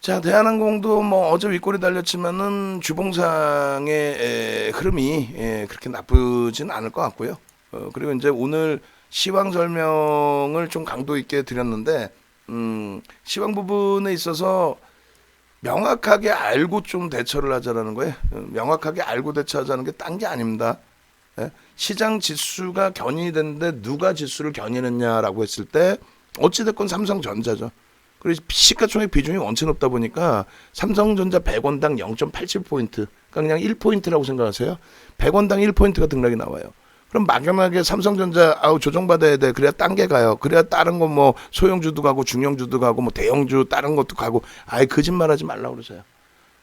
자, 대한항공도 뭐 어제 윗골이 달렸지만은 주봉상의 흐름이 그렇게 나쁘진 않을 것 같고요. 그리고 이제 오늘 시황 설명을 좀 강도 있게 드렸는데, 시황 부분에 있어서 명확하게 알고 좀 대처를 하자라는 거예요. 명확하게 알고 대처하자는 게 딴 게 아닙니다. 예? 시장 지수가 견인이 됐는데 누가 지수를 견인했냐라고 했을 때 어찌됐건 삼성전자죠. 그리고 시가총액 비중이 원체 높다 보니까 삼성전자 100원당 0.87포인트, 그러니까 그냥 1포인트라고 생각하세요. 100원당 1포인트가 등락이 나와요. 그럼 막연하게 삼성전자 조정받아야 돼. 그래야 딴 게 가요. 그래야 다른 거 뭐 소형주도 가고 중형주도 가고 뭐 대형주 다른 것도 가고. 아예 거짓말하지 말라고 그러세요.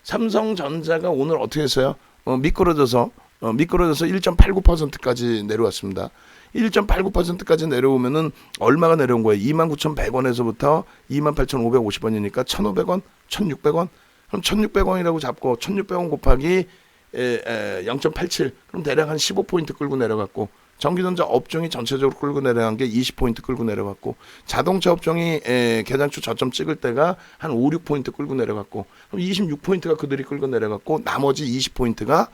삼성전자가 오늘 어떻게 했어요? 미끄러져서 1.89%까지 내려왔습니다. 1.89%까지 내려오면은 얼마가 내려온 거예요? 29,100원에서부터 28,550원이니까 1,500원, 1,600원. 그럼 1,600원이라고 잡고 1,600원 곱하기 0.87. 그럼 대략 한 15포인트 끌고 내려갔고, 전기전자 업종이 전체적으로 끌고 내려간 게 20포인트 끌고 내려갔고, 자동차 업종이 개장초 저점 찍을 때가 한 5, 6포인트 끌고 내려갔고, 그럼 26포인트가 그들이 끌고 내려갔고, 나머지 20포인트가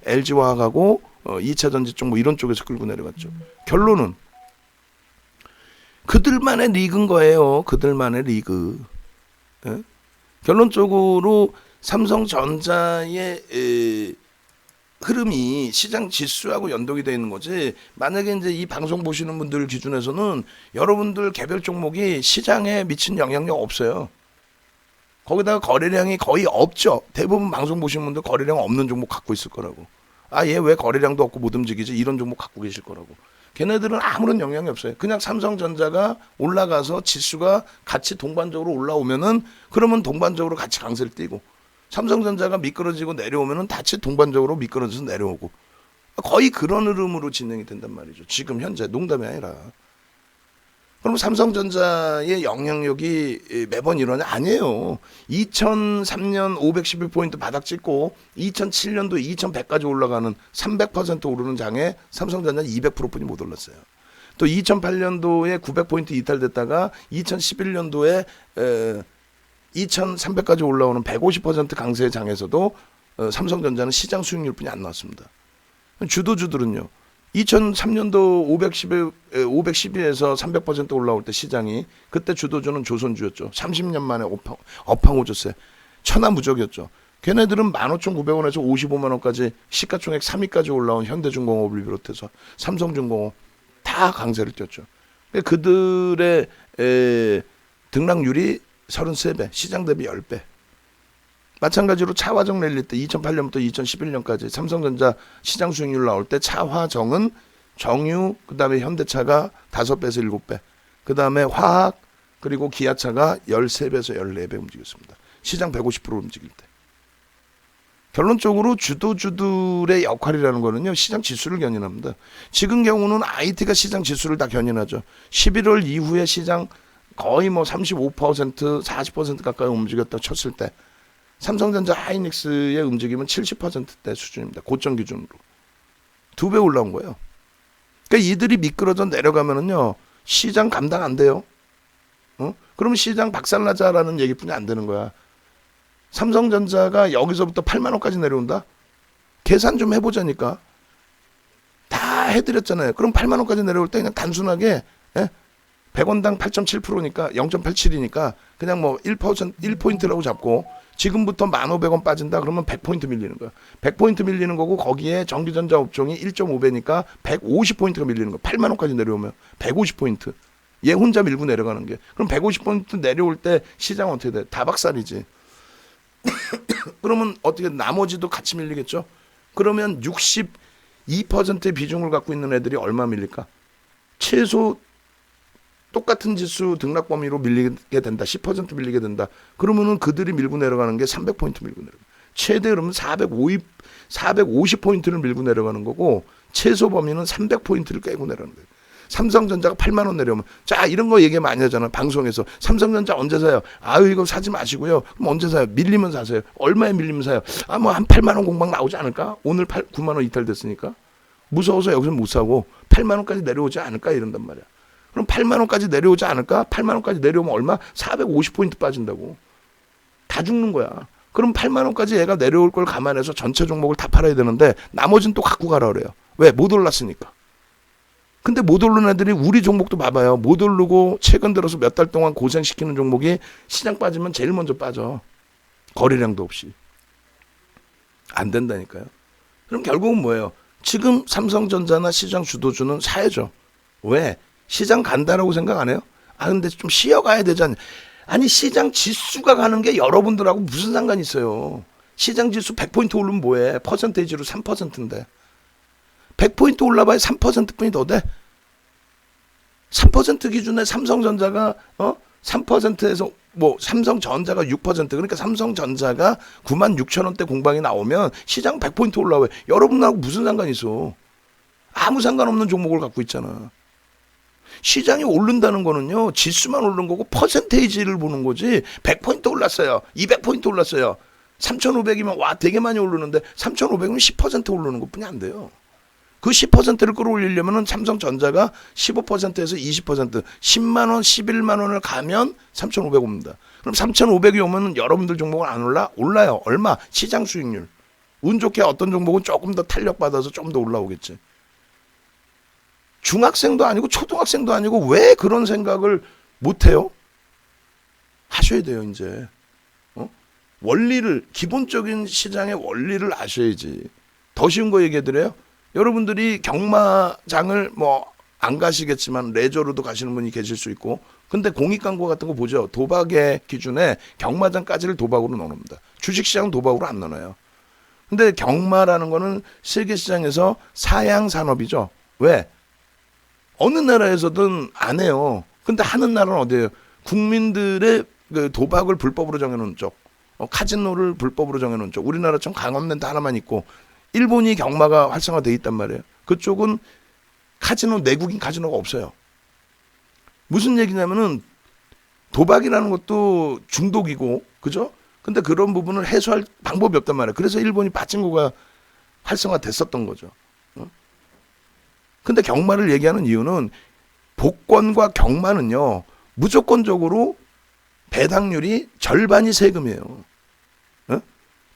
LG화학하고 2차 전지 쪽 뭐 이런 쪽에서 끌고 내려갔죠. 결론은 그들만의 리그인 거예요. 그들만의 리그. 예? 결론적으로 삼성전자의 흐름이 시장 지수하고 연동이 되어 있는 거지. 만약에 이제 이 방송 보시는 분들 기준에서는 여러분들 개별 종목이 시장에 미친 영향력 없어요. 거기다가 거래량이 거의 없죠. 대부분 방송 보시는 분들 거래량 없는 종목 갖고 있을 거라고. 얘 왜 거래량도 없고 못 움직이지? 이런 종목 갖고 계실 거라고. 걔네들은 아무런 영향이 없어요. 그냥 삼성전자가 올라가서 지수가 같이 동반적으로 올라오면은, 그러면 동반적으로 같이 강세를 띄고, 삼성전자가 미끄러지고 내려오면은 같이 동반적으로 미끄러져서 내려오고, 거의 그런 흐름으로 진행이 된단 말이죠. 지금 현재. 농담이 아니라. 그럼 삼성전자의 영향력이 매번 이러냐? 아니에요. 2003년 511포인트 바닥 찍고 2007년도 2100까지 올라가는 300% 오르는 장에 삼성전자는 200%뿐이 못 올랐어요. 또 2008년도에 900포인트 이탈됐다가 2011년도에 2300까지 올라오는 150% 강세의 장에서도 삼성전자는 시장 수익률뿐이 안 나왔습니다. 주도주들은요. 2003년도 512에서 300% 올라올 때 시장이, 그때 주도주는 조선주였죠. 30년 만에 업황오졌어요. 천하무적이었죠. 걔네들은 15,900원에서 55만 원까지 시가총액 3위까지 올라온 현대중공업을 비롯해서 삼성중공업 다 강세를 띄었죠. 그들의 등락률이 33배, 시장 대비 10배. 마찬가지로 차화정 랠리 때 2008년부터 2011년까지 삼성전자 시장 수익률 나올 때 차화정은 정유, 그 다음에 현대차가 5배에서 7배, 그 다음에 화학, 그리고 기아차가 13배에서 14배 움직였습니다. 시장 150% 움직일 때. 결론적으로 주도주들의 역할이라는 거는요, 시장 지수를 견인합니다. 지금 경우는 IT가 시장 지수를 다 견인하죠. 11월 이후에 시장 거의 뭐 35%, 40% 가까이 움직였다 쳤을 때, 삼성전자 하이닉스의 움직임은 70%대 수준입니다. 고점 기준으로. 2배 올라온 거예요. 그러니까 이들이 미끄러져 내려가면은요, 시장 감당 안 돼요. 그러면 시장 박살나자라는 얘기뿐이 안 되는 거야. 삼성전자가 여기서부터 8만 원까지 내려온다? 계산 좀 해보자니까. 다 해드렸잖아요. 그럼 8만 원까지 내려올 때 그냥 단순하게 100원당 8.7%니까 0.87이니까 그냥 뭐 1포인트라고 잡고, 지금부터 1,500원 빠진다 그러면 100포인트 밀리는 거야. 100포인트 밀리는 거고, 거기에 전기전자 업종이 1.5배니까 150포인트가 밀리는 거야. 8만 원까지 내려오면 150포인트. 얘 혼자 밀고 내려가는 게. 그럼 150포인트 내려올 때 시장 어떻게 돼? 다 박살이지. 그러면 어떻게 나머지도 같이 밀리겠죠? 그러면 62%의 비중을 갖고 있는 애들이 얼마 밀릴까? 최소 똑같은 지수 등락 범위로 밀리게 된다. 10% 밀리게 된다. 그러면은 그들이 밀고 내려가는 게 300포인트 밀고 내려가. 최대 그러면 450포인트를 밀고 내려가는 거고, 최소 범위는 300포인트를 깨고 내려가는 거예요. 삼성전자가 8만 원 내려오면, 자, 이런 거 얘기 많이 하잖아. 방송에서. 삼성전자 언제 사요? 이거 사지 마시고요. 그럼 언제 사요? 밀리면 사세요. 얼마에 밀리면 사요? 뭐 한 8만 원 공방 나오지 않을까? 오늘 9만 원 이탈됐으니까. 무서워서 여기서 못 사고 8만 원까지 내려오지 않을까? 이런단 말이야. 그럼 8만 원까지 내려오지 않을까? 8만 원까지 내려오면 얼마? 450포인트 빠진다고. 다 죽는 거야. 그럼 8만 원까지 얘가 내려올 걸 감안해서 전체 종목을 다 팔아야 되는데 나머지는 또 갖고 가라 그래요. 왜? 못 올랐으니까. 근데 못 오르는 애들이 우리 종목도 봐봐요. 못 오르고 최근 들어서 몇 달 동안 고생시키는 종목이 시장 빠지면 제일 먼저 빠져. 거래량도 없이. 안 된다니까요. 그럼 결국은 뭐예요? 지금 삼성전자나 시장 주도주는 사야죠. 왜? 시장 간다라고 생각 안 해요? 아 근데 좀 쉬어가야 되잖아요. 아니 시장 지수가 가는 게 여러분들하고 무슨 상관이 있어요. 시장 지수 100포인트 오르면 뭐해. 퍼센테이지로 3%인데 100포인트 올라봐야 3%뿐이 더 돼. 3% 기준에 삼성전자가 3%에서 뭐 삼성전자가 6% 그러니까 삼성전자가 96,000원대 공방이 나오면 시장 100포인트 올라와요. 여러분하고 무슨 상관이 있어. 아무 상관없는 종목을 갖고 있잖아. 시장이 오른다는 거는요. 지수만 오른 거고 퍼센테이지를 보는 거지. 100포인트 올랐어요. 200포인트 올랐어요. 3,500이면 와 되게 많이 오르는데 3,500이면 10% 오르는 것뿐이 안 돼요. 그 10%를 끌어올리려면 삼성전자가 15%에서 20%, 10만 원, 11만 원을 가면 3,500 옵니다. 그럼 3,500이 오면 여러분들 종목은 안 올라? 올라요. 얼마? 시장 수익률. 운 좋게 어떤 종목은 조금 더 탄력받아서 좀 더 올라오겠지. 중학생도 아니고 초등학생도 아니고 왜 그런 생각을 못해요? 하셔야 돼요 이제. 원리를 기본적인 시장의 원리를 아셔야지. 더 쉬운 거 얘기해드려요. 여러분들이 경마장을 뭐 안 가시겠지만 레저로도 가시는 분이 계실 수 있고 근데 공익 광고 같은 거 보죠. 도박의 기준에 경마장까지를 도박으로 넣습니다. 주식시장은 도박으로 안 넣어요. 근데 경마라는 거는 세계시장에서 사양 산업이죠. 왜? 어느 나라에서든 안 해요. 근데 하는 나라는 어디예요? 국민들의 그 도박을 불법으로 정해놓은 쪽, 카지노를 불법으로 정해놓은 쪽. 우리나라처럼 강원랜드 하나만 있고 일본이 경마가 활성화돼 있단 말이에요. 그쪽은 카지노, 내국인 카지노가 없어요. 무슨 얘기냐면은 도박이라는 것도 중독이고, 그죠? 근데 그런 부분을 해소할 방법이 없단 말이에요. 그래서 일본이 파친코가 활성화됐었던 거죠. 근데 경마를 얘기하는 이유는 복권과 경마는요, 무조건적으로 배당률이 절반이 세금이에요.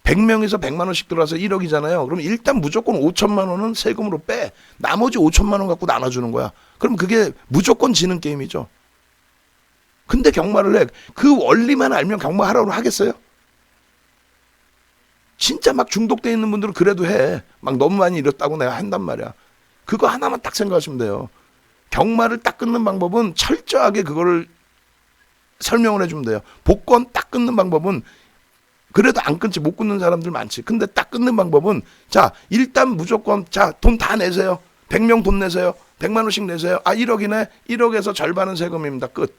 100명에서 100만 원씩 들어와서 1억이잖아요. 그럼 일단 무조건 5천만 원은 세금으로 빼. 나머지 5천만 원 갖고 나눠주는 거야. 그럼 그게 무조건 지는 게임이죠. 근데 경마를 해. 그 원리만 알면 경마 하라고 하겠어요? 진짜 막 중독돼 있는 분들은 그래도 해. 막 너무 많이 잃었다고 내가 한단 말이야. 그거 하나만 딱 생각하시면 돼요. 경마를 딱 끊는 방법은 철저하게 그거를 설명을 해주면 돼요. 복권 딱 끊는 방법은 그래도 안 끊지 못 끊는 사람들 많지. 근데 딱 끊는 방법은 자 일단 무조건 자 돈 다 내세요. 100명 돈 내세요. 100만 원씩 내세요. 아 1억이네. 1억에서 절반은 세금입니다. 끝.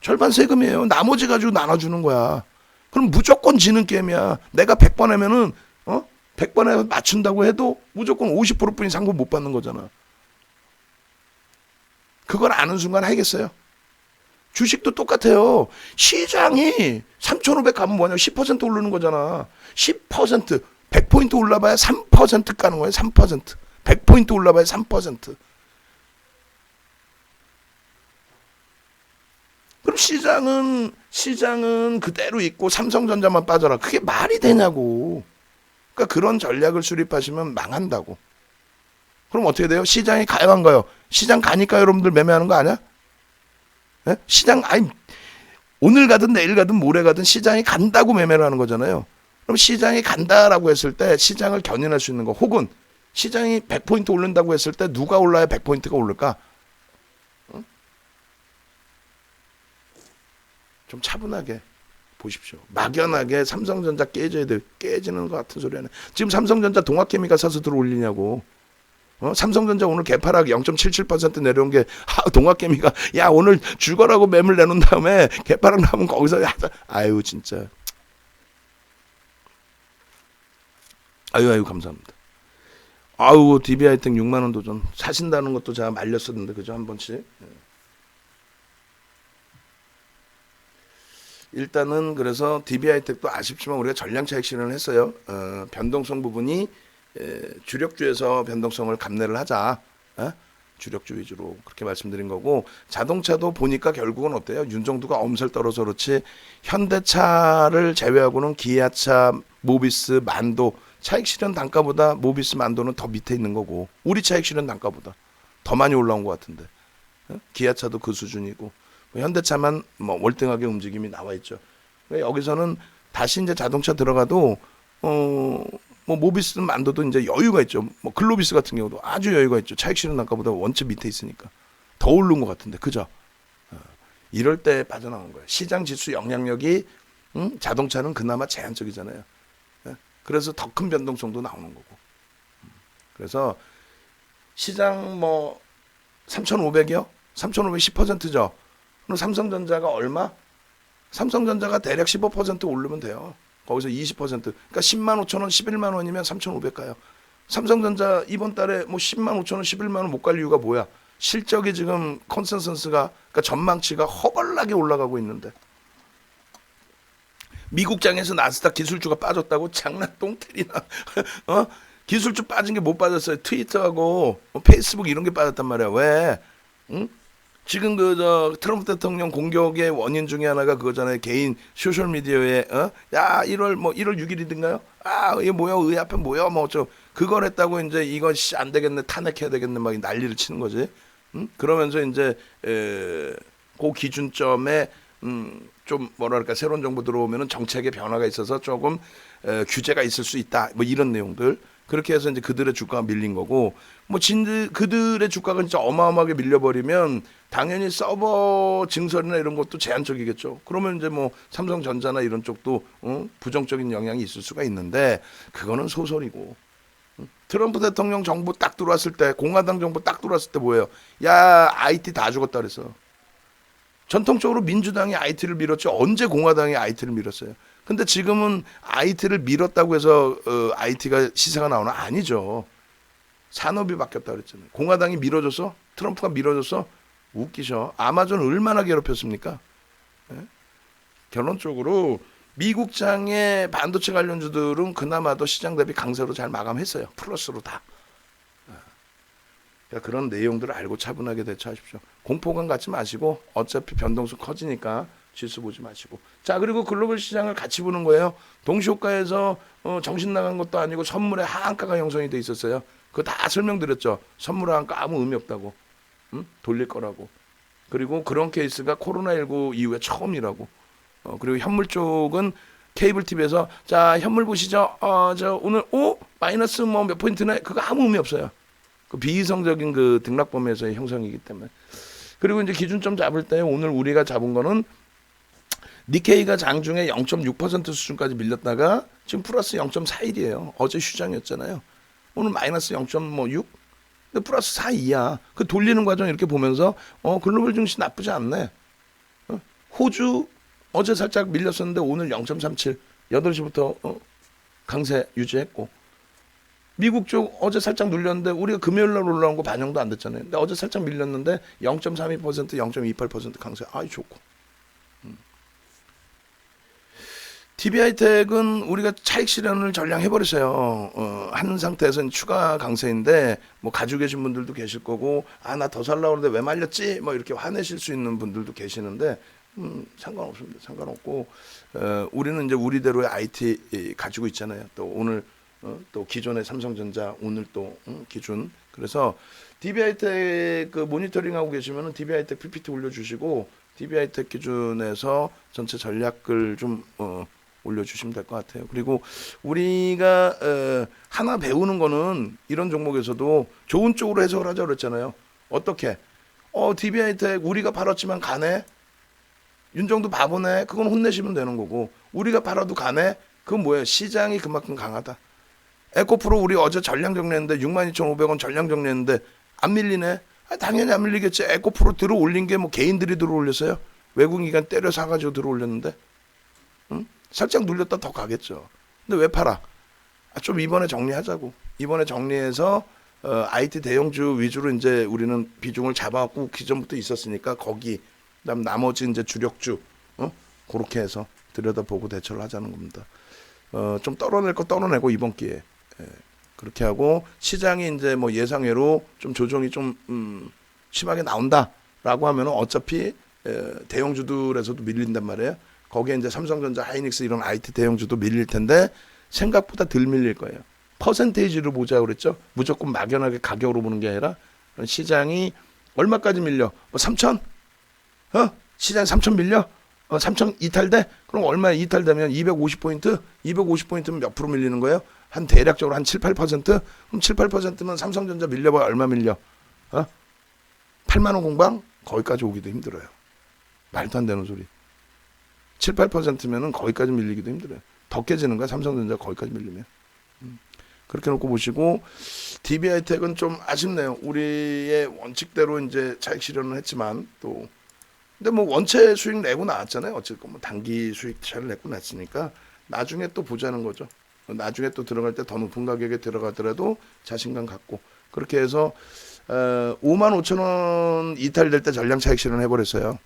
절반 세금이에요. 나머지 가지고 나눠주는 거야. 그럼 무조건 지는 게임이야. 내가 100번 하면은 100번에 맞춘다고 해도 무조건 50%뿐이 상품 못 받는 거잖아. 그걸 아는 순간 하겠어요? 주식도 똑같아요. 시장이 3,500 가면 뭐냐? 10% 오르는 거잖아. 10%, 100포인트 올라봐야 3% 가는 거예요. 3%. 100포인트 올라봐야 3%. 그럼 시장은 그대로 있고 삼성전자만 빠져라. 그게 말이 되냐고. 그러니까 그런 전략을 수립하시면 망한다고. 그럼 어떻게 돼요? 시장이 가요 안 가요? 시장 가니까 여러분들 매매하는 거 아니야? 네? 시장 아니 오늘 가든 내일 가든 모레 가든 시장이 간다고 매매를 하는 거잖아요. 그럼 시장이 간다라고 했을 때 시장을 견인할 수 있는 거 혹은 시장이 100포인트 오른다고 했을 때 누가 올라야 100포인트가 오를까? 좀 차분하게 보십시오. 막연하게 삼성전자 깨지는 것 같은 소리 하네. 지금 삼성전자 동학개미가 사서 들어올리냐고. 삼성전자 오늘 개파락 0.77% 내려온 게 동학개미가 야 오늘 죽어라고 매물 내놓은 다음에 개파락 나면 거기서 아유 진짜 아유 감사합니다. 아유 DB하이텍 6만 원 도전 사신다는 것도 제가 말렸었는데 그죠 한 번씩. 일단은 그래서 DB하이텍도 아쉽지만 우리가 전량차 핵심을 했어요. 변동성 부분이 주력주에서 변동성을 감내를 하자. 주력주 위주로 그렇게 말씀드린 거고, 자동차도 보니까 결국은 어때요? 윤정도가 엄살 떨어서 그렇지 현대차를 제외하고는 기아차, 모비스, 만도 차익 실현 단가보다 모비스, 만도는 더 밑에 있는 거고, 우리 차익 실현 단가보다 더 많이 올라온 것 같은데, 기아차도 그 수준이고 현대차만 뭐 월등하게 움직임이 나와 있죠. 여기서는 다시 이제 자동차 들어가도 뭐 모비스, 만도도 이제 여유가 있죠. 뭐 글로비스 같은 경우도 아주 여유가 있죠. 차익 실현 단가보다 원체 밑에 있으니까 더 오른 것 같은데, 그죠? 이럴 때 빠져나온 거예요. 시장 지수 영향력이 자동차는 그나마 제한적이잖아요. 그래서 더 큰 변동성도 나오는 거고. 그래서 시장 뭐 3,500이요? 3,500 10%죠. 그럼 삼성전자가 얼마? 삼성전자가 대략 15% 오르면 돼요. 거기서 20%. 그러니까 10만 5천 원, 11만 원이면 3,500 가요. 삼성전자 이번 달에 뭐 10만 5천 원, 11만 원 못 갈 이유가 뭐야? 실적이 지금 컨센서스가, 그러니까 전망치가 허벌나게 올라가고 있는데, 미국장에서 나스닥 기술주가 빠졌다고 장난 똥테리나. 기술주 빠진 게 못 빠졌어요. 트위터하고 페이스북 이런 게 빠졌단 말이야. 왜? 응? 지금 트럼프 대통령 공격의 원인 중에 하나가 그거잖아요. 개인 소셜 미디어에 야 1월 6일이든가요? 이게 뭐야, 의 앞에 뭐야, 뭐 그걸 했다고 이제 이거 안 되겠네, 탄핵해야 되겠네, 막 난리를 치는 거지. 그러면서 이제 그 기준점에 좀 뭐랄까 새로운 정부 들어오면은 정책의 변화가 있어서 조금 규제가 있을 수 있다, 뭐 이런 내용들. 그렇게 해서 이제 그들의 주가가 밀린 거고, 뭐 그들의 주가가 진짜 어마어마하게 밀려버리면 당연히 서버 증설이나 이런 것도 제한적이겠죠. 그러면 이제 뭐 삼성전자나 이런 쪽도 부정적인 영향이 있을 수가 있는데, 그거는 소설이고. 트럼프 대통령 정부 딱 들어왔을 때, 공화당 정부 딱 들어왔을 때 뭐예요? 야, IT 다 죽었다 그랬어. 전통적으로 민주당이 IT를 밀었지 언제 공화당이 IT를 밀었어요? 근데 지금은 IT를 밀었다고 해서 IT가 시세가 나오나? 아니죠. 산업이 바뀌었다 그랬잖아요. 공화당이 밀어줘서, 트럼프가 밀어줘서, 웃기죠. 아마존 얼마나 괴롭혔습니까? 네? 결론적으로 미국장의 반도체 관련주들은 그나마도 시장 대비 강세로 잘 마감했어요. 플러스로 다. 그러니까 그런 내용들을 알고 차분하게 대처하십시오. 공포감 갖지 마시고, 어차피 변동수 커지니까 지수 보지 마시고. 자, 그리고 글로벌 시장을 같이 보는 거예요. 동시효과에서 정신 나간 것도 아니고 선물의 하한가가 형성이 돼 있었어요. 그거 다 설명드렸죠. 선물 하한가 아무 의미 없다고. 돌릴 거라고. 그리고 그런 케이스가 코로나19 이후에 처음이라고. 그리고 현물 쪽은 케이블 TV에서 자, 현물 보시죠. 저 오늘 마이너스 뭐 몇 포인트네. 그거 아무 의미 없어요. 그 비이성적인 그 등락범위에서의 형성이기 때문에. 그리고 이제 기준점 잡을 때 오늘 우리가 잡은 거는 니케이가 장중에 0.6% 수준까지 밀렸다가 지금 플러스 0.41이에요. 어제 휴장이었잖아요. 오늘 마이너스 0.6? 근데 플러스 4.2야. 그 돌리는 과정 이렇게 보면서 글로벌 증시 나쁘지 않네. 호주 어제 살짝 밀렸었는데 오늘 0.37. 8시부터 강세 유지했고. 미국 쪽 어제 살짝 눌렸는데 우리가 금요일 날 올라온 거 반영도 안 됐잖아요. 근데 어제 살짝 밀렸는데 0.32%, 0.28% 강세. 아이 좋고. TB하이텍은 우리가 차익 실현을 전량해버렸어요. 한 상태에서는 추가 강세인데, 뭐 가지고 계신 분들도 계실 거고, 나 더 살라고 그러는데 왜 말렸지? 뭐 이렇게 화내실 수 있는 분들도 계시는데, 상관없습니다. 상관없고, 우리는 이제 우리대로의 IT 가지고 있잖아요. 또 오늘 또 기존의 삼성전자, 오늘 또 기준. 그래서 TB하이텍 그 모니터링하고 계시면은 TB하이텍 PPT 올려주시고, TB하이텍 기준에서 전체 전략을 좀 올려주시면 될 것 같아요. 그리고 우리가 하나 배우는 거는 이런 종목에서도 좋은 쪽으로 해석을 하자고 그랬잖아요. 어떻게? TB하이텍 우리가 팔았지만 가네? 윤정도 바보네? 그건 혼내시면 되는 거고, 우리가 팔아도 가네? 그건 뭐예요? 시장이 그만큼 강하다. 에코프로 우리 어제 전량 정리했는데 62,500원 전량 정리했는데 안 밀리네? 당연히 안 밀리겠지. 에코프로 들어 올린 게 뭐 개인들이 들어 올렸어요? 외국인이 때려 사가지고 들어 올렸는데? 응? 살짝 눌렸다 더 가겠죠. 근데 왜 팔아? 좀 이번에 정리하자고. 이번에 정리해서 IT 대형주 위주로 이제 우리는 비중을 잡아갖고 기존부터 있었으니까 거기, 그다음 나머지 이제 주력주 그렇게 해서 들여다보고 대처를 하자는 겁니다. 좀 떨어낼 거 떨어내고 이번 기회에. 그렇게 하고 시장이 이제 뭐 예상외로 좀 조정이 좀 심하게 나온다라고 하면은 어차피 대형주들에서도 밀린단 말이에요. 거기에 이제 삼성전자, 하이닉스 이런 IT 대형주도 밀릴 텐데 생각보다 덜 밀릴 거예요. 퍼센테이지로 보자 그랬죠. 무조건 막연하게 가격으로 보는 게 아니라 시장이 얼마까지 밀려? 뭐 3천? 시장 3천 밀려? 3천 이탈돼? 그럼 얼마 이탈되면 250포인트? 250포인트면 몇 프로 밀리는 거예요? 한 대략적으로 한 7, 8%? 그럼 7, 8%면 삼성전자 밀려봐야 얼마 밀려? 8만 원 공방? 거기까지 오기도 힘들어요. 말도 안 되는 소리. 7, 8%면은 거기까지 밀리기도 힘들어요. 더 깨지는 거야, 삼성전자 거기까지 밀리면. 그렇게 놓고 보시고, DB하이텍은 좀 아쉽네요. 우리의 원칙대로 이제 차익 실현을 했지만, 또, 근데 뭐 원체 수익 내고 나왔잖아요. 어쨌든 뭐 단기 수익 잘 내고 났으니까, 나중에 또 보자는 거죠. 나중에 또 들어갈 때 더 높은 가격에 들어가더라도 자신감 갖고, 그렇게 해서, 5만 5천 원 이탈될 때 전량 차익 실현 해버렸어요.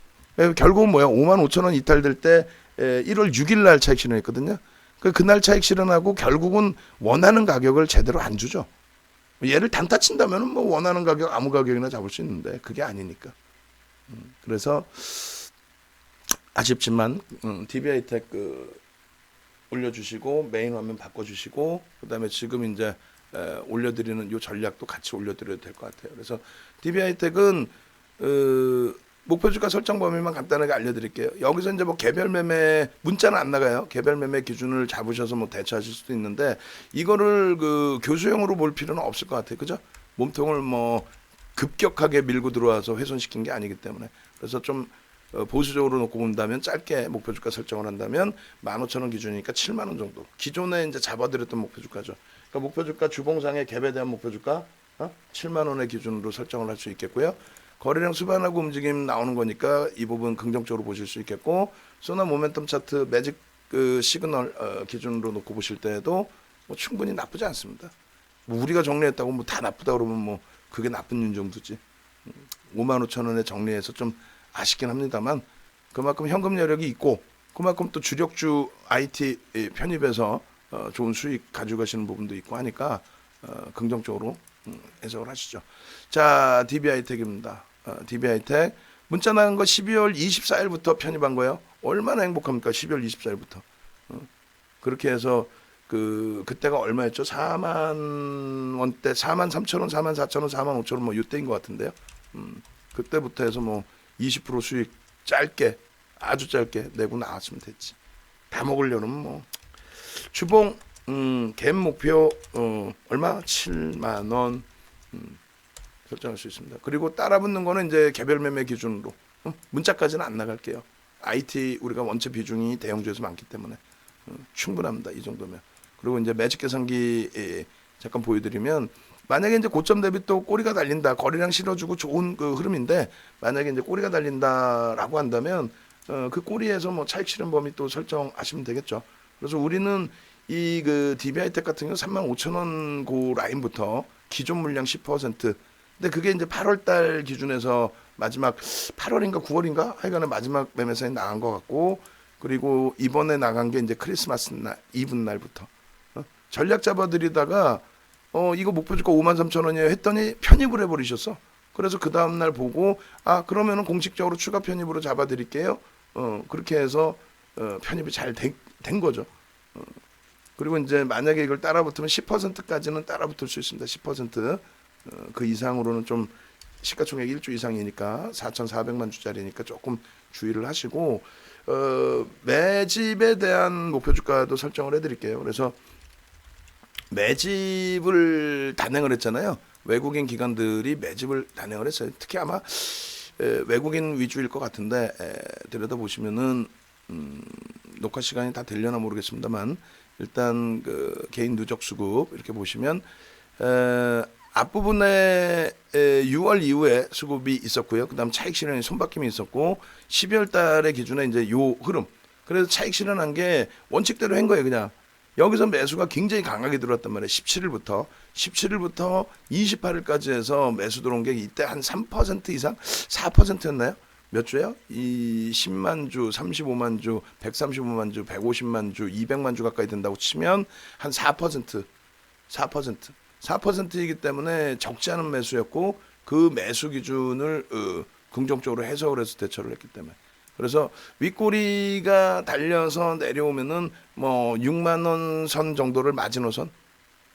결국은 뭐야? 5만 5천 원 이탈될 때 1월 6일 날 차익 실현했거든요. 그날 차익 실현하고 결국은 원하는 가격을 제대로 안 주죠. 얘를 단타 친다면은 뭐 원하는 가격 아무 가격이나 잡을 수 있는데 그게 아니니까. 그래서 아쉽지만 DB하이텍 올려주시고 메인 화면 바꿔주시고 그다음에 지금 이제 올려드리는 요 전략도 같이 올려드려도 될 것 같아요. 그래서 DB하이텍은 목표 주가 설정 범위만 간단하게 알려드릴게요. 여기서 이제 뭐 개별 매매 문자는 안 나가요. 개별 매매 기준을 잡으셔서 뭐 대처하실 수도 있는데 이거를 그 교수형으로 볼 필요는 없을 것 같아요. 그죠? 몸통을 뭐 급격하게 밀고 들어와서 훼손시킨 게 아니기 때문에 그래서 좀 보수적으로 놓고 본다면 짧게 목표 주가 설정을 한다면 15,000원 기준이니까 7만 원 정도. 기존에 이제 잡아드렸던 목표 주가죠. 그러니까 목표 주가 주봉상의 갭에 대한 목표 주가 7만 원의 기준으로 설정을 할 수 있겠고요. 거래량 수반하고 움직임 나오는 거니까 이 부분 긍정적으로 보실 수 있겠고 소나 모멘텀 차트 매직 시그널 기준으로 놓고 보실 때에도 뭐 충분히 나쁘지 않습니다. 뭐 우리가 정리했다고 뭐 다 나쁘다 그러면 뭐 그게 나쁜 윤 정도지. 5만 5천 원에 정리해서 좀 아쉽긴 합니다만 그만큼 현금 여력이 있고 그만큼 또 주력주 IT 편입해서 좋은 수익 가져가시는 부분도 있고 하니까 긍정적으로 해석을 하시죠. 자, DB하이텍입니다. DB하이텍 문자 나간 거 12월 24일부터 편입한 거예요. 얼마나 행복합니까? 12월 24일부터. 그렇게 해서 그때가 얼마였죠? 4만 원대, 4만 3천 원, 4만 4천 원, 4만 5천 원 뭐 이때인 것 같은데요. 그때부터 해서 뭐 20% 수익 짧게 아주 짧게 내고 나왔으면 됐지. 다 먹으려면 뭐 주봉 갭 목표 얼마? 7만 원 설정할 수 있습니다. 그리고 따라붙는 거는 이제 개별 매매 기준으로 문자까지는 안 나갈게요. IT 우리가 원체 비중이 대형주에서 많기 때문에 충분합니다. 이 정도면. 그리고 이제 매직 계산기 잠깐 보여드리면 만약에 이제 고점 대비 또 꼬리가 달린다. 거래량 실어주고 좋은 그 흐름인데 만약에 이제 꼬리가 달린다라고 한다면 그 꼬리에서 뭐 차익 실현 범위 또 설정하시면 되겠죠. 그래서 우리는 이 그 DB하이텍 같은 경우 35,000원 고 라인부터 기존 물량 10%. 근데 그게 이제 8월달 기준에서 마지막 8월인가 9월인가 하여간에 마지막 매매사에 나간 것 같고 그리고 이번에 나간 게 이제 크리스마스 날 이브 날부터 전략 잡아드리다가 이거 목표 주가 53,000원이에요 했더니 편입을 해버리셨어. 그래서 그 다음 날 보고 그러면은 공식적으로 추가 편입으로 잡아드릴게요. 그렇게 해서 편입이 잘 된 거죠. 그리고 이제 만약에 이걸 따라붙으면 10%까지는 따라붙을 수 있습니다. 10%. 그 이상으로는 좀 시가총액 1조 이상이니까 4,400만 주짜리니까 조금 주의를 하시고 매집에 대한 목표 주가도 설정을 해드릴게요. 그래서 매집을 단행을 했잖아요. 외국인 기관들이 매집을 단행을 했어요. 특히 아마 외국인 위주일 것 같은데 들여다보시면은 녹화 시간이 다 되려나 모르겠습니다만 일단 그 개인 누적 수급 이렇게 보시면 앞부분에 6월 이후에 수급이 있었고요. 그다음 차익 실현이 손바뀜이 있었고 12월 달에 기준에 이제 요 흐름. 그래서 차익 실현한 게 원칙대로 한 거예요. 그냥 여기서 매수가 굉장히 강하게 들어왔단 말이에요. 17일부터 28일까지 해서 매수 들어온 게 이때 한 3% 이상 4%였나요? 몇 주예요? 이 10만 주, 35만 주, 135만 주, 150만 주, 200만 주 가까이 된다고 치면 한 4%. 4%. 4%이기 때문에 적지 않은 매수였고 그 매수 기준을 긍정적으로 해석을 해서 대처를 했기 때문에. 그래서 윗꼬리가 달려서 내려오면은 뭐 6만 원 선 정도를 마지노선,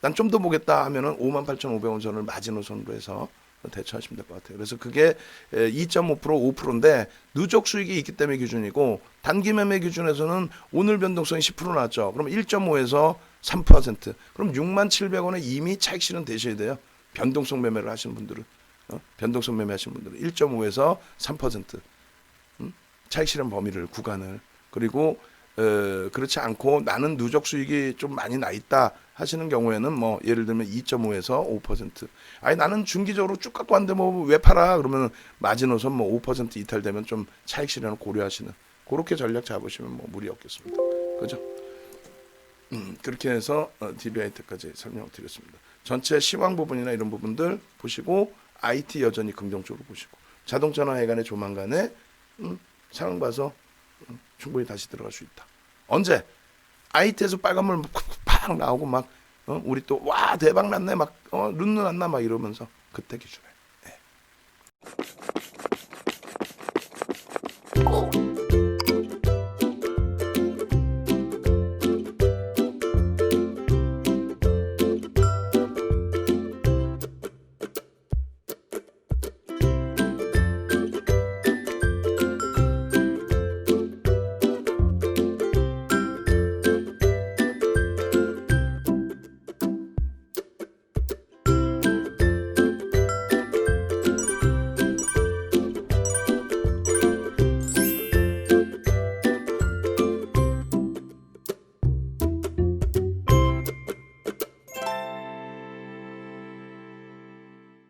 난 좀 더 보겠다 하면은 58,500원 선을 마지노선으로 해서 대처하시면 될 것 같아요. 그래서 그게 2.5% 5%인데 누적 수익이 있기 때문에 기준이고, 단기 매매 기준에서는 오늘 변동성이 10% 나왔죠. 그럼 1.5에서 3%. 그럼 67,000원에 이미 차익 실현 되셔야 돼요. 변동성 매매를 하시는 분들은. 변동성 매매 하시는 분들은 1.5에서 3%. 차익 실현 범위를, 구간을. 그리고 그렇지 않고 나는 누적 수익이 좀 많이 나 있다 하시는 경우에는 뭐 예를 들면 2.5에서 5%. 아니 나는 중기적으로 쭉 갖고 왔는데 뭐 왜 팔아? 그러면 마지노선 뭐 5% 이탈되면 좀 차익 실현을 고려하시는, 그렇게 전략 잡으시면 뭐 무리 없겠습니다. 그죠? 그렇게 해서 DBIT까지 설명드렸습니다. 전체 시황 부분이나 이런 부분들 보시고, IT 여전히 긍정적으로 보시고, 자동차나 해관에 조만간에 상황 봐서 충분히 다시 들어갈 수 있다. 언제? IT에서 빨간물 팍 나오고 막 우리 또 와 대박 났네 막 룬루 났나 막 이러면서 그때 기준에.